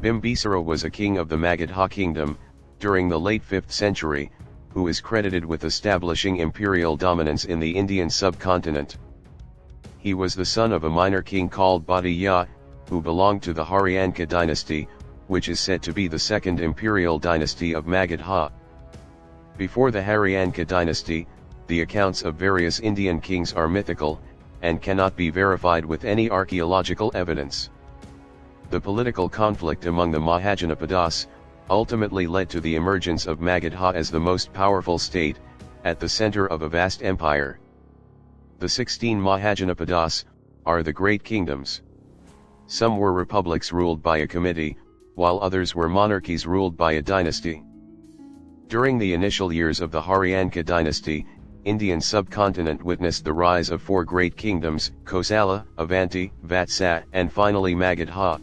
Bimbisara was a king of the Magadha kingdom, during the late 5th century, who is credited with establishing imperial dominance in the Indian subcontinent. He was the son of a minor king called Bhattaya, who belonged to the Haryanka Dynasty, which is said to be the second imperial dynasty of Magadha. Before the Haryanka Dynasty, the accounts of various Indian kings are mythical, and cannot be verified with any archaeological evidence. The political conflict among the Mahajanapadas ultimately led to the emergence of Magadha as the most powerful state, at the center of a vast empire. The 16 Mahajanapadas are the great kingdoms. Some were republics ruled by a committee, while others were monarchies ruled by a dynasty. During the initial years of the Haryanka dynasty, Indian subcontinent witnessed the rise of 4 great kingdoms: Kosala, Avanti, Vatsa, and finally Magadha.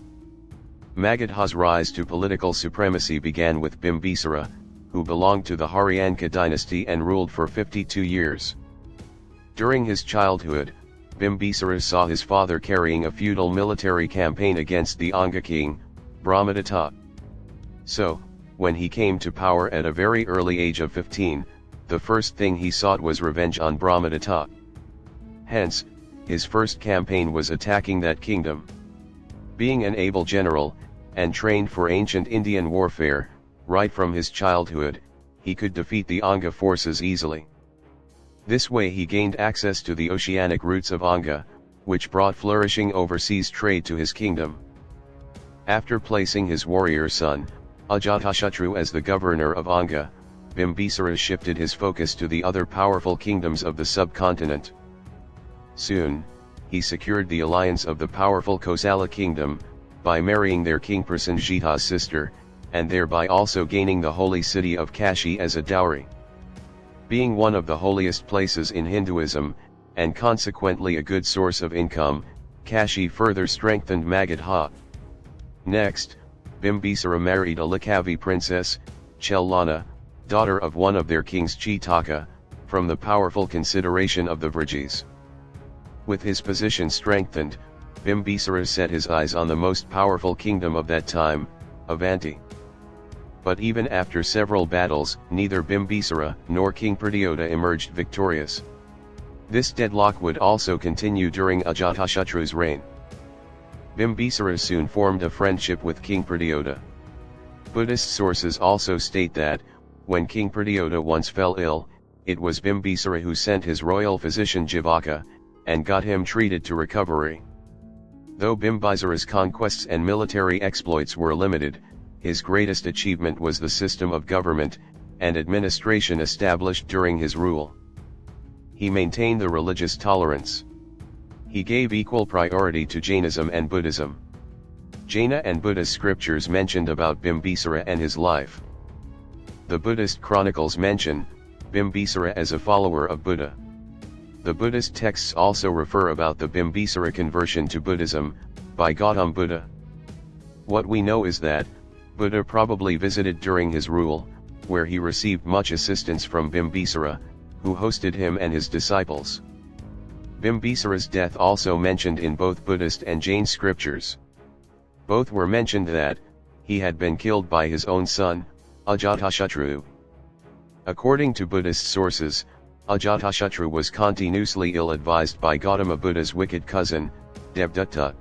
Magadha's rise to political supremacy began with Bimbisara, who belonged to the Haryanka dynasty and ruled for 52 years. During his childhood, Bimbisara saw his father carrying a feudal military campaign against the Anga king, Brahmadatta. So, when he came to power at a very early age of 15, the first thing he sought was revenge on Brahmadatta. Hence, his first campaign was attacking that kingdom. Being an able general, and trained for ancient Indian warfare, right from his childhood, he could defeat the Anga forces easily. This way he gained access to the oceanic routes of Anga, which brought flourishing overseas trade to his kingdom. After placing his warrior son, Ajatashatru, as the governor of Anga, Bimbisara shifted his focus to the other powerful kingdoms of the subcontinent. Soon, he secured the alliance of the powerful Kosala kingdom, by marrying their king Prasenjita's sister, and thereby also gaining the holy city of Kashi as a dowry. Being one of the holiest places in Hinduism, and consequently a good source of income, Kashi further strengthened Magadha. Next, Bimbisara married a Likavi princess, Chelana, daughter of one of their kings Chitaka, from the powerful consideration of the Vrajis. With his position strengthened, Bimbisara set his eyes on the most powerful kingdom of that time, Avanti. But even after several battles, neither Bimbisara nor King Pradyota emerged victorious. This deadlock would also continue during Ajatashatru's reign. Bimbisara soon formed a friendship with King Pradyota. Buddhist sources also state that, when King Pradyota once fell ill, it was Bimbisara who sent his royal physician Jivaka, and got him treated to recovery. Though Bimbisara's conquests and military exploits were limited, his greatest achievement was the system of government and administration established during his rule. He maintained the religious tolerance. He gave equal priority to Jainism and Buddhism. Jaina and Buddhist scriptures mentioned about Bimbisara and his life. The Buddhist chronicles mention Bimbisara as a follower of Buddha. The Buddhist texts also refer about the Bimbisara conversion to Buddhism, by Gautam Buddha. What we know is that, Buddha probably visited during his rule, where he received much assistance from Bimbisara, who hosted him and his disciples. Bimbisara's death also mentioned in both Buddhist and Jain scriptures. Both were mentioned that, he had been killed by his own son, Ajatashatru. According to Buddhist sources, Ajatashatru was continuously ill-advised by Gautama Buddha's wicked cousin, Devdutta.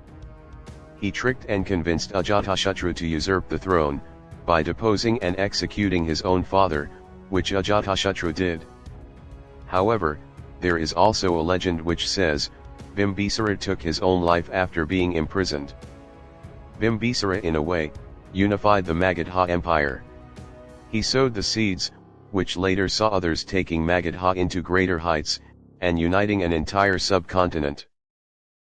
He tricked and convinced Ajatashatru to usurp the throne, by deposing and executing his own father, which Ajatashatru did. However, there is also a legend which says, Bimbisara took his own life after being imprisoned. Bimbisara in a way, unified the Magadha Empire. He sowed the seeds, which later saw others taking Magadha into greater heights, and uniting an entire subcontinent.